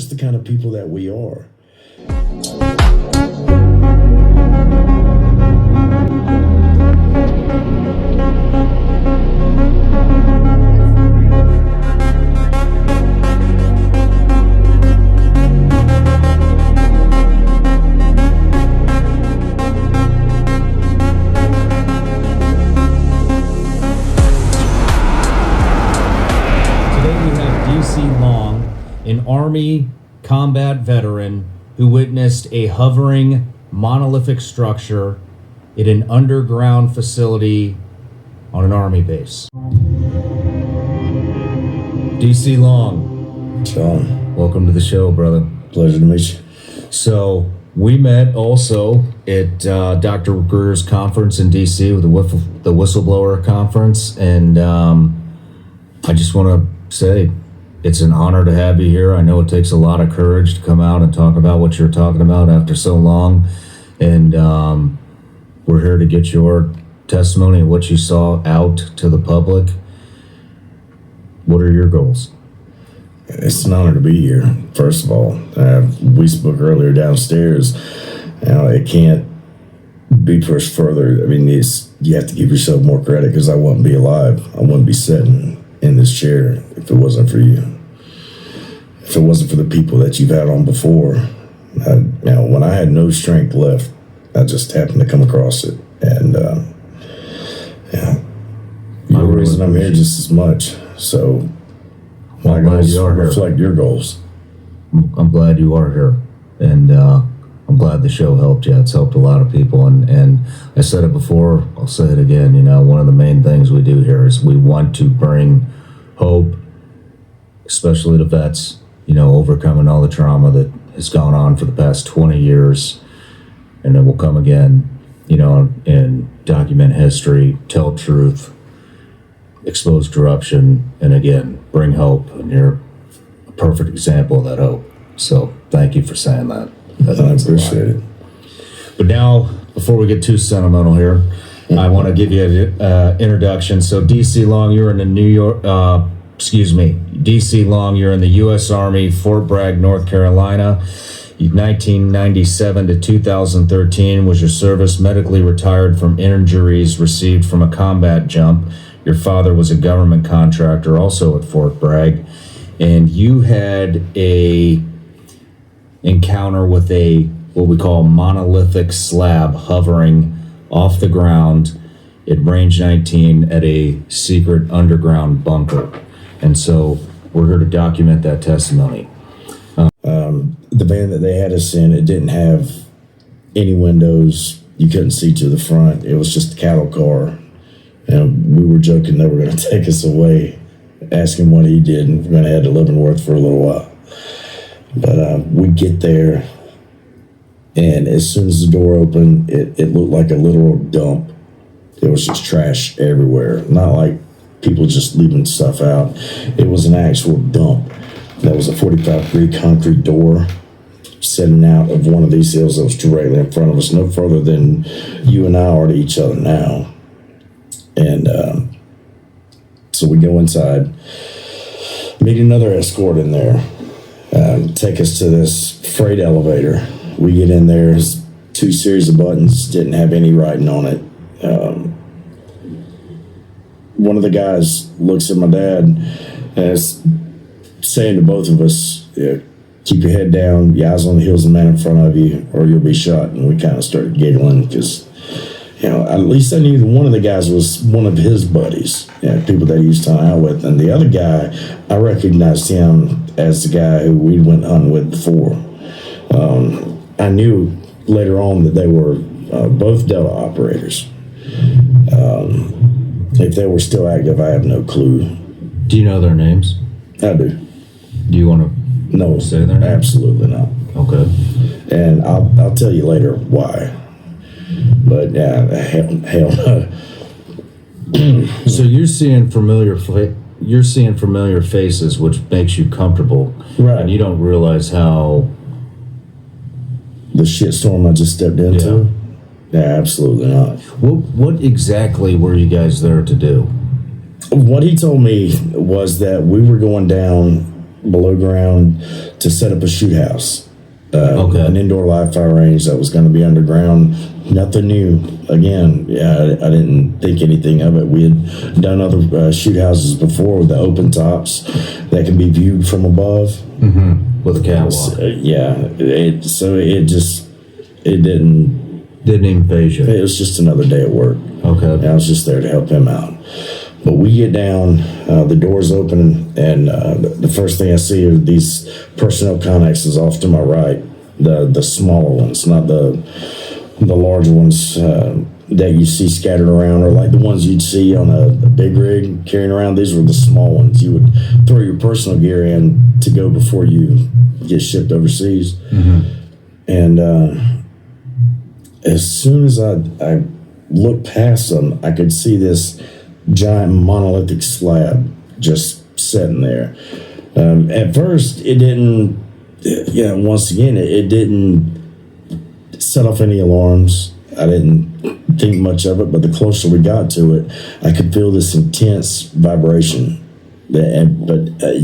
It's the kind of people that we are. DC Long, an Army combat veteran who witnessed a hovering monolithic structure in an underground facility on an Army base. DC Long, John, welcome to the show, brother. pleasure to meet you. So we met also at Dr. Greer's conference in DC with the Whistleblower conference, and I just want to say it's an honor to have you here. I know it takes a lot of courage to come out and talk about what you're talking about after so long, and we're here to get your testimony of what you saw out to the public. What are your goals? It's an honor to be here, first of all. We spoke earlier downstairs. It can't be pushed further. I mean, you have to give yourself more credit, because I wouldn't be alive. I wouldn't be sitting in this chair if it wasn't for you. If it wasn't for the people that you've had on before. When I had no strength left, I just happened to come across it. And you're the reason I'm here just as much. So my goals reflect your goals. I'm glad you are here, and I'm glad the show helped you. It's helped a lot of people, and I said it before, I'll say it again. One of the main things we do here is we want to bring hope, especially to vets, overcoming all the trauma that has gone on for the past 20 years, and it will come again, and document history, tell truth, expose corruption, and again, bring hope. And you're a perfect example of that hope. So thank you for saying that. I appreciate it. But now, before we get too sentimental here, I want to give you an introduction. So DC Long, you're in the DC Long, you're in the U.S. Army, Fort Bragg, North Carolina. 1997 to 2013 was your service, medically retired from injuries received from a combat jump. Your father was a government contractor also at Fort Bragg, and you had a encounter with what we call monolithic slab hovering off the ground at range 19 at a secret underground bunker. And so we're here to document that testimony. The van that they had us in, it didn't have any windows. You couldn't see to the front. It was just a cattle car. And we were joking they were going to take us away, asking what he did, and we're going to head to Leavenworth for a little while. But we get there, and as soon as the door opened, it looked like a literal dump. There was just trash everywhere. Not like people just leaving stuff out. It was an actual dump. That was a 45-degree concrete door setting out of one of these hills that was directly in front of us, no further than you and I are to each other now. And so we go inside, meet another escort in there, take us to this freight elevator. We get in there, there's 2 series of buttons, didn't have any writing on it. One of the guys looks at my dad and is saying to both of us, keep your head down, your eyes on the heels of the man in front of you, or you'll be shot. And we kind of started giggling because, at least I knew that one of the guys was one of his buddies, people that he used to hang out with. And the other guy, I recognized him as the guy who we went hunting with before. I knew later on that they were both Delta operators. If they were still active, I have no clue. Do you know their names? I do. Do you want to say their names? Absolutely not. Okay. And I'll tell you later why. But yeah, hell no. So you're seeing familiar faces, which makes you comfortable, right? And you don't realize how the shitstorm I just stepped into. Yeah, absolutely not. What exactly were you guys there to do? What he told me was that we were going down below ground to set up a shoot house. Okay. An indoor live fire range that was going to be underground. Nothing new. Again, I didn't think anything of it. We had done other shoot houses before with the open tops that can be viewed from above. Mm-hmm. With a catwalk. It Didn't even phase you. It was just another day at work. Okay. I was just there to help him out. But we get down, the doors open, and the first thing I see are these personnel connexes off to my right, the smaller ones, not the larger ones that you see scattered around, or like the ones you'd see on a big rig carrying around. These were the small ones. You would throw your personal gear in to go before you get shipped overseas. Mm-hmm. And as soon as I looked past them, I could see this giant monolithic slab just sitting there. At first, it didn't, once again, it didn't set off any alarms. I didn't think much of it, but the closer we got to it, I could feel this intense vibration. But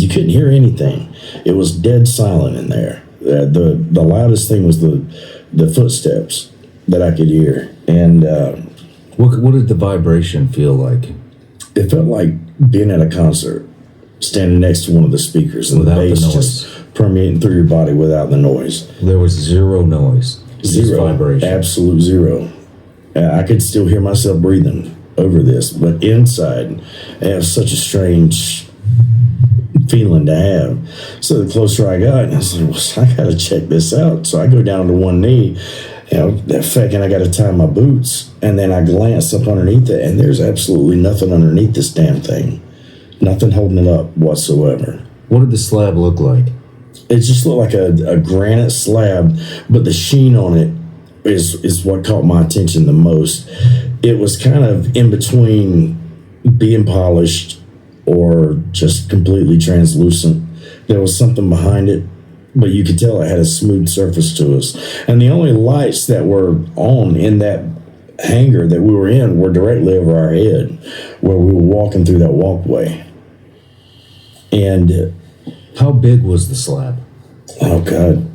you couldn't hear anything. It was dead silent in there. The loudest thing was the footsteps that I could hear. And what did the vibration feel like? It felt like being at a concert, standing next to one of the speakers, and without the bass the noise. Just permeating through your body without the noise. There was zero noise. Zero. Vibration. Absolute zero. I could still hear myself breathing over this, but inside, it was such a strange feeling to have. So the closer I got, I was like, well, I got to check this out. So I go down to one knee. That fact, and I got to tie my boots, and then I glance up underneath it, and there's absolutely nothing underneath this damn thing. Nothing holding it up whatsoever. What did the slab look like? It just looked like a granite slab, but the sheen on it is what caught my attention the most. It was kind of in between being polished or just completely translucent. There was something behind it, but you could tell it had a smooth surface to us. And the only lights that were on in that hangar that we were in were directly over our head, where we were walking through that walkway. And how big was the slab? Oh, God.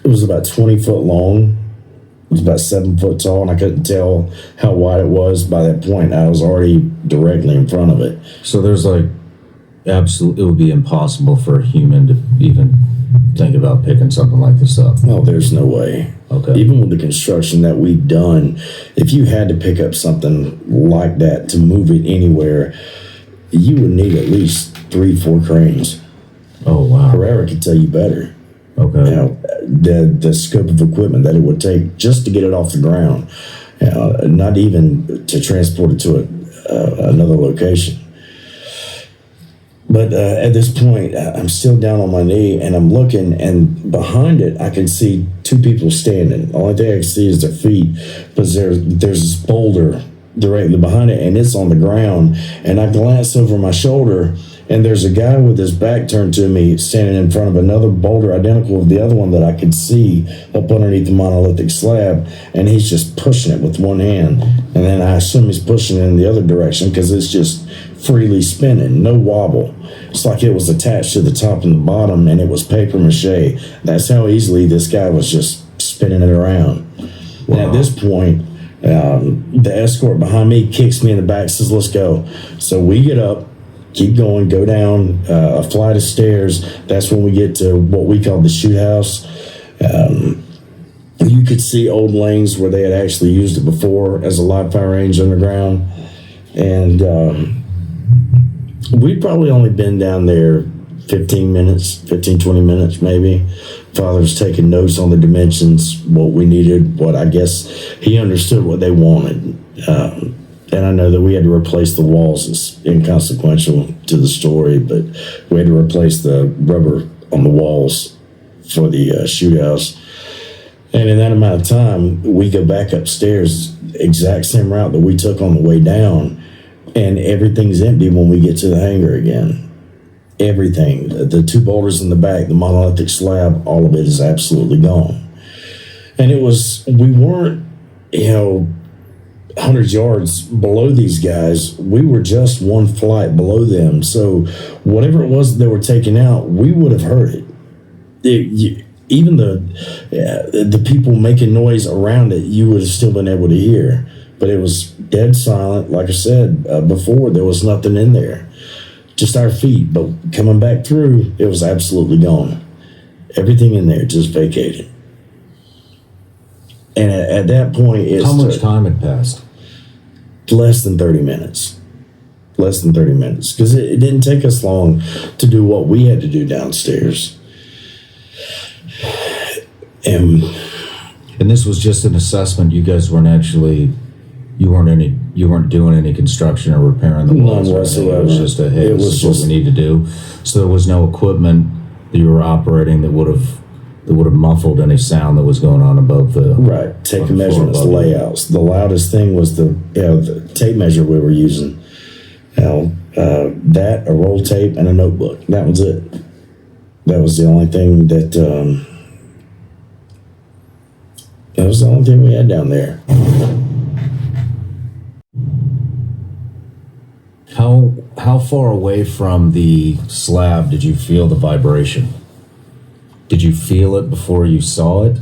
It was about 20 foot long. It was about 7 foot tall, and I couldn't tell how wide it was. By that point, I was already directly in front of it. So there's it would be impossible for a human to even think about picking something like this up. Oh, there's no way. Okay. Even with the construction that we've done, if you had to pick up something like that to move it anywhere, you would need at least 3-4 cranes. Oh, wow. Herrera could tell you better. Okay. The scope of equipment that it would take just to get it off the ground, not even to transport it to another location. But at this point, I'm still down on my knee, and I'm looking, and behind it, I can see 2 people standing. The only thing I can see is their feet, but there's this boulder directly behind it, and it's on the ground. And I glance over my shoulder, and there's a guy with his back turned to me standing in front of another boulder identical to the other one that I could see up underneath the monolithic slab, and he's just pushing it with one hand. And then I assume he's pushing it in the other direction because it's just freely spinning, no wobble. It's like it was attached to the top and the bottom, and it was paper mache. That's how easily this guy was just spinning it around. Wow. And at this point, the escort behind me kicks me in the back, says, "Let's go." So we get up, keep going, go down a flight of stairs. That's when we get to what we call the shoot house. You could see old lanes where they had actually used it before as a live fire range underground. And we'd probably only been down there 20 minutes maybe. Father's taking notes on the dimensions, what we needed, what I guess he understood what they wanted. And I know that we had to replace the walls. It's inconsequential to the story, but we had to replace the rubber on the walls for the shoot house. And in that amount of time, we go back upstairs, exact same route that we took on the way down, and everything's empty when we get to the hangar again. Everything, the 2 boulders in the back, the monolithic slab, all of it is absolutely gone. And we weren't, hundred yards below these guys. We were just one flight below them. So whatever it was they were taking out, we would have heard it. Even the people making noise around it, you would have still been able to hear. But it was dead silent. Like I said before, there was nothing in there, just our feet. But coming back through, it was absolutely gone. Everything in there just vacated. And at that point, How much time had passed? Less than 30 minutes. Less than 30 minutes. Because it didn't take us long to do what we had to do downstairs. And this was just an assessment. You guys weren't actually, you weren't doing any construction or repairing the walls. None whatsoever. It was just a, hey, It this was is just what we need to do. So there was no equipment that you were operating that would have muffled any sound that was going on above the right. Taking measurements, layouts. The loudest thing was the tape measure we were using. That, a roll tape, and a notebook. That was it. That was the only thing that was the only thing we had down there. How far away from the slab did you feel the vibration? Did you feel it before you saw it?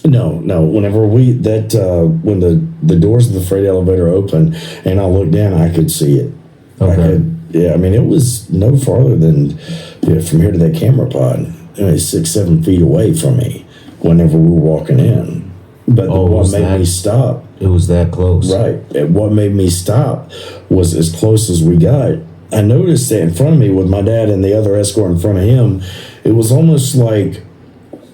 No. Whenever when the doors of the freight elevator opened and I looked down, I could see it. Okay. It was no farther than from here to that camera pod. 6-7 feet away from me whenever we were walking in. But what made me stop? It was that close. Right. And what made me stop was as close as we got. I noticed that in front of me with my dad and the other escort in front of him, it was almost like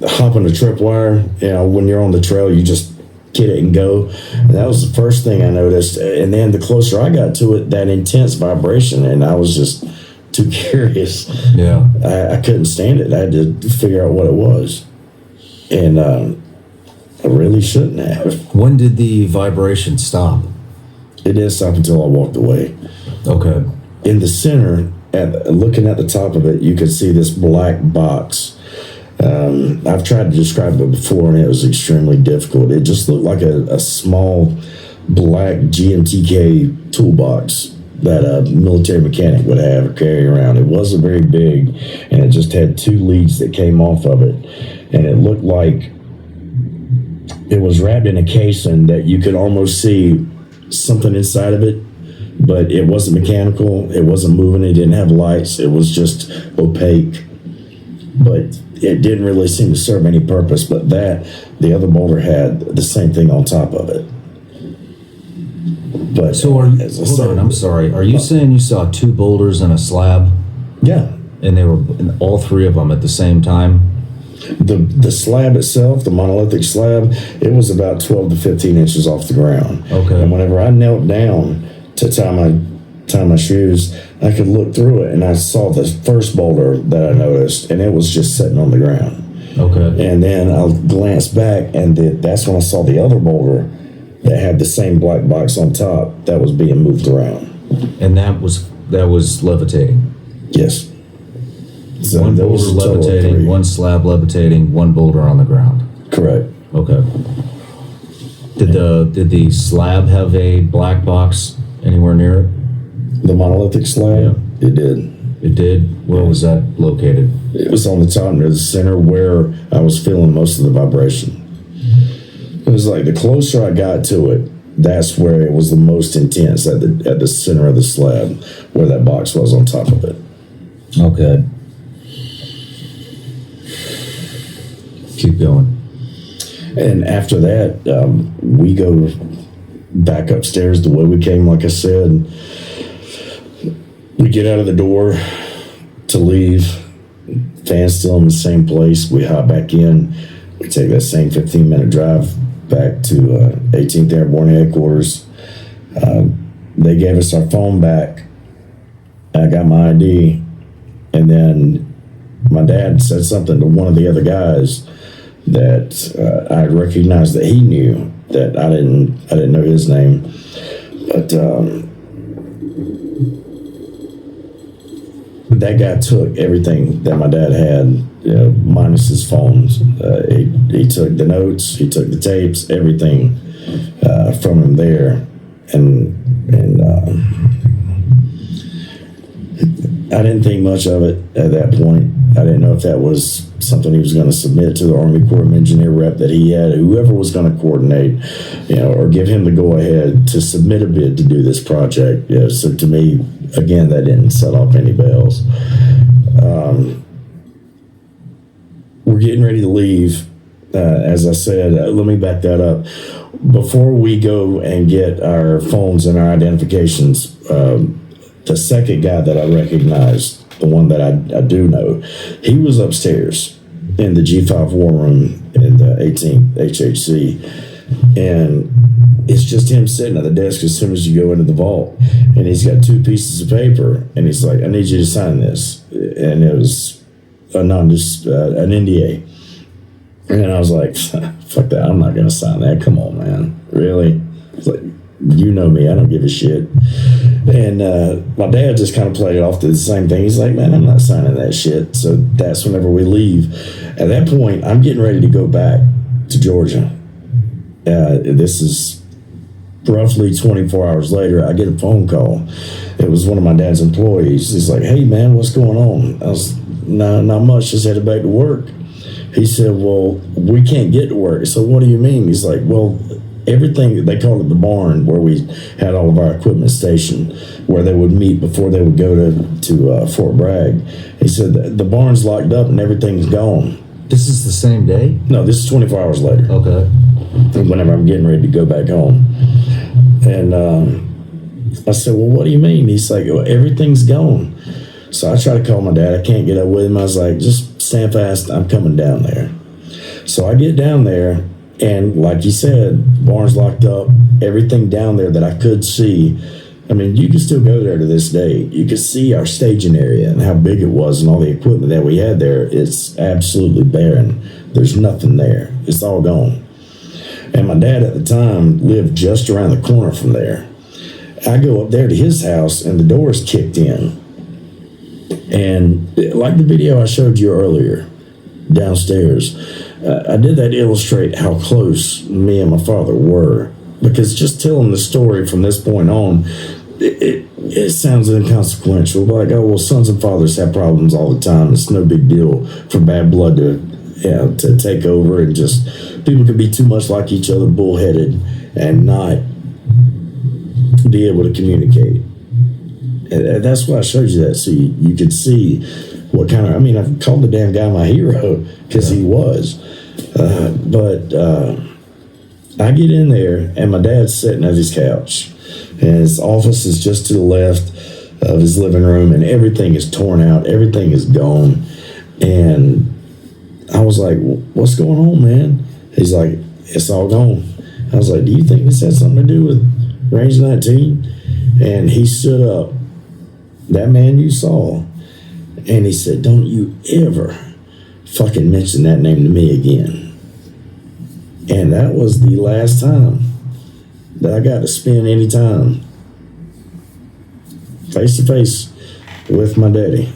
hopping a tripwire. When you're on the trail, you just get it and go. And that was the first thing I noticed. And then the closer I got to it, that intense vibration, and I was just too curious. Yeah. I couldn't stand it. I had to figure out what it was. And I really shouldn't have. When did the vibration stop? It didn't stop until I walked away. Okay. In the center, looking at the top of it, you could see this black box. I've tried to describe it before, and it was extremely difficult. It just looked like a small black GMTK toolbox that a military mechanic would have or carry around. It wasn't very big, and it just had 2 leads that came off of it. And it looked like it was wrapped in a casing that you could almost see something inside of it, but it wasn't mechanical. It wasn't moving. It didn't have lights. It was just opaque. But it didn't really seem to serve any purpose. But the other boulder had the same thing on top of it. But so hold on, I'm sorry. Are you saying you saw 2 boulders and a slab? Yeah. And they were all 3 of them at the same time? The slab itself, the monolithic slab, it was about 12 to 15 inches off the ground. Okay. And whenever I knelt down to tie my shoes, I could look through it, and I saw the first boulder that I noticed, and it was just sitting on the ground. Okay. And then I glanced back, and that's when I saw the other boulder that had the same black box on top that was being moved around. And that was levitating? Yes. So one boulder levitating, 1 slab levitating, 1 boulder on the ground. Correct. Okay. Did the slab have a black box anywhere near it? The monolithic slab? Yeah. It did. It did? Where was that located? It was on the top near the center where I was feeling most of the vibration. It was like the closer I got to it, that's where it was the most intense, at the center of the slab, where that box was on top of it. Okay. Keep going. And after that, we go back upstairs the way we came, like I said. We get out of the door to leave. Fan's still in the same place. We hop back in. We take that same 15-minute drive back to 18th Airborne Headquarters. They gave us our phone back. I got my ID. And then my dad said something to one of the other guys that I recognized that he knew, that I didn't know his name, but that guy took everything that my dad had, minus his phones. He took the notes, he took the tapes, everything. from him there, and I didn't think much of it at that point. I didn't know if that was something he was going to submit to the Army Corps of Engineer rep that he had, whoever was going to coordinate, or give him the go ahead to submit a bid to do this project. So to me, again, that didn't set off any bells. We're getting ready to leave. As I said, let me back that up. Before we go and get our phones and our identifications, the second guy that I recognized, the one that I do know, he was upstairs in the G5 war room in the 18th HHC. And it's just him sitting at the desk as soon as you go into the vault. And he's got 2 pieces of paper. And he's like, I need you to sign this. And it was an NDA. And I was like, fuck that. I'm not going to sign that. Come on, man. Really? It's like, you know me. I don't give a shit. And my dad just kind of played it off to the same thing. He's like, man, I'm not signing that shit. So that's whenever we leave. At that point, I'm getting ready to go back to Georgia. This is roughly 24 hours later. I get a phone call. It was one of my dad's employees. He's like, hey, man, what's going on? I was, not much. Just headed back to work. He said, well, we can't get to work. So what do you mean? He's like, well, everything, they called it the barn, where we had all of our equipment stationed, where they would meet before they would go to Fort Bragg. He said, the barn's locked up and everything's gone. This is the same day? No, this is 24 hours later. Okay. Whenever I'm getting ready to go back home. And I said, well, what do you mean? He's like, well, everything's gone. So I try to call my dad. I can't get up with him. I was like, just stand fast. I'm coming down there. So I get down there, and like you said, barn's locked up. Everything down there that I could see. I mean, you can still go there to this day. You can see our staging area and how big it was and all the equipment that we had there. It's absolutely barren. There's nothing there. It's all gone. And my dad at the time lived just around the corner from there. I go up there to his house, and the door's kicked in. And like the video I showed you earlier downstairs, I did that to illustrate how close me and my father were. Because just telling the story from this point on, it sounds inconsequential. Like, oh, well, sons and fathers have problems all the time. It's no big deal for bad blood to take over, and just people can be too much like each other, bullheaded, and not be able to communicate. And that's why I showed you that, so you could see what kind of, I mean, I've called the damn guy my hero, because he was. But I get in there, and my dad's sitting at his couch, and his office is just to the left of his living room, and everything is torn out, everything is gone. And I was like, what's going on, man? He's like, it's all gone. I was like, do you think this has something to do with Range 19? And he stood up, that man you saw, and he said, don't you ever fucking mention that name to me again. And that was the last time that I got to spend any time face to face with my daddy.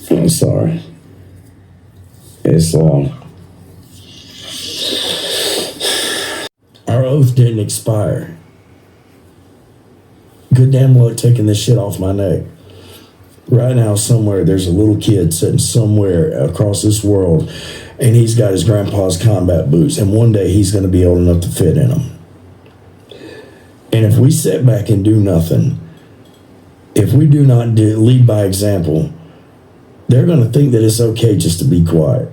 I'm sorry. It's long. Our oath didn't expire. Good damn luck taking this shit off my neck. Right now, somewhere, there's a little kid sitting somewhere across this world, and he's got his grandpa's combat boots, and one day he's going to be old enough to fit in them. And if we sit back and do nothing, if we do not lead by example, they're going to think that it's okay just to be quiet.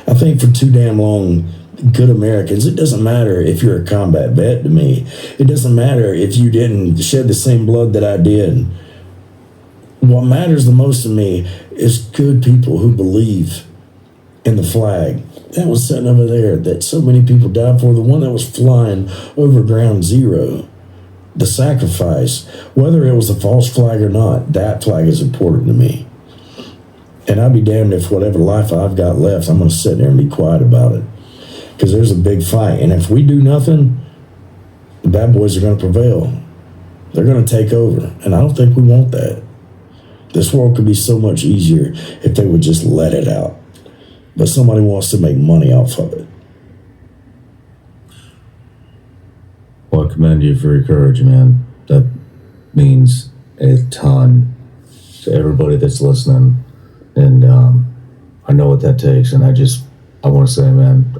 I think for too damn long, good Americans, it doesn't matter if you're a combat vet to me. It doesn't matter if you didn't shed the same blood that I did. What matters the most to me is good people who believe in the flag that was sitting over there, that so many people died for, the one that was flying over ground zero. The sacrifice, whether it was a false flag or not, that flag is important to me. And I'd be damned if whatever life I've got left, I'm going to sit there and be quiet about it. Because there's a big fight. And if we do nothing, the bad boys are going to prevail. They're going to take over. And I don't think we want that. This world could be so much easier if they would just let it out. But somebody wants to make money off of it. Well, I commend you for your courage, man. That means a ton to everybody that's listening. And I know what that takes. And I want to say, man,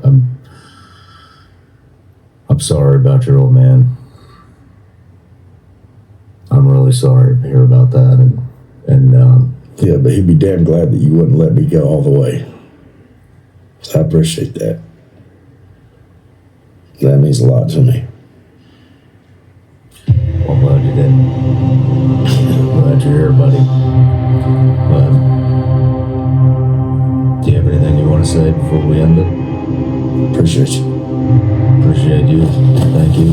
I'm sorry about your old man. I'm really sorry to hear about that. And Yeah, but he'd be damn glad that you wouldn't let me go all the way. So I appreciate that. That means a lot to me. Well, I'm glad you didn't. Glad you're here, buddy. Do you have anything you want to say before we end it? Appreciate you. Appreciate you. Thank you.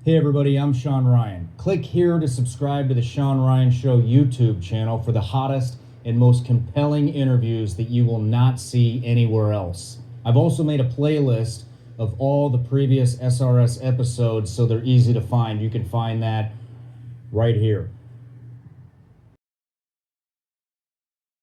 Hey everybody, I'm DeShawn Ryan. Click here to subscribe to the DeShawn Ryan Show YouTube channel for the hottest and most compelling interviews that you will not see anywhere else. I've also made a playlist of all the previous SRS episodes so they're easy to find. You can find that right here.